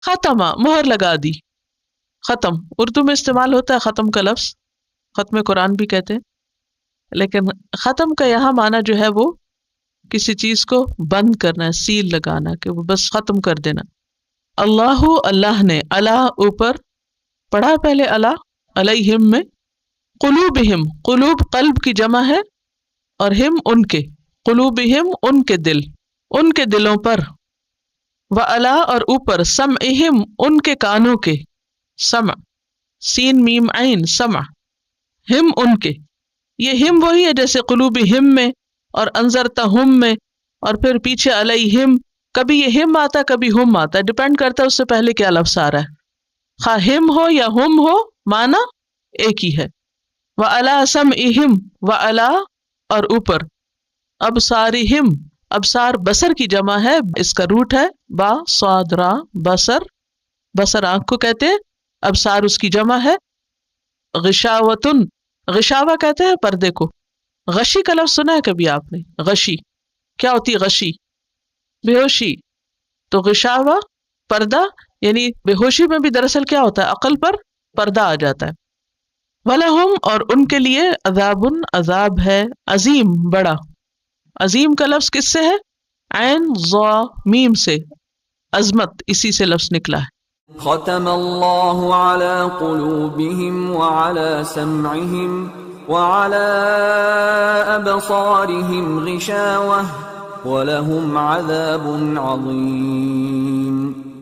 ختمہ مہر لگا دی. ختم اردو میں استعمال ہوتا ہے ختم کا لفظ، ختم قرآن بھی کہتے ہیں، لیکن ختم کا یہاں معنی جو ہے وہ کسی چیز کو بند کرنا، سیل لگانا، کہ وہ بس ختم کر دینا. اللہ اللہ نے، اللہ اوپر پڑھا پہلے، اللہ علیہم میں، قلوبہم قلوب قلب کی جمع ہے، اور ہم ان کے، قلوبہم ان کے دل، ان کے دلوں پر، وعلا اور اوپر، سمعہم ان کے کانوں کے، سمع سین میم عین سمع، ہم ان کے. یہ ہم وہی ہے جیسے قلوبہم میں اور انذرتہم میں، اور پھر پیچھے علیہم، کبھی یہ ہم آتا کبھی ہم آتا ہے، ڈپینڈ کرتا ہے اس سے پہلے کیا لفظ آ رہا ہے. خواہ ہم ہو یا ہم ہو معنی ایک ہی ہے. وعلا سمعہم، وعلا اور اوپر، ابصارہم، ابصار بصر کی جمع ہے، اس کا روٹ ہے با صاد را، بصر، بصر آنکھ کو کہتے ہیں، ابصار اس کی جمع ہے. غشاوتن، غشاوہ کہتے ہیں پردے کو. غشی کا لفظ سنا ہے کبھی آپ نے؟ غشی کیا ہوتی ہے؟ غشی بے ہوشی. تو غشاوہ پردہ، یعنی بے ہوشی میں بھی دراصل کیا ہوتا ہے؟ عقل پر پردہ آ جاتا ہے. وَلَهُمْ اور ان کے لیے، عذابٌ عذاب ہے، عظیم بڑا. عظیم کا لفظ کس سے ہے؟ عین ضا میم سے، عظمت اسی سے لفظ نکلا ہے. ختم اللہ علی قلوبہم وعلی سمعہم وعلی ابصارہم غشاوہ وَلَهُمْ عَذَابٌ عَظِيمٌ.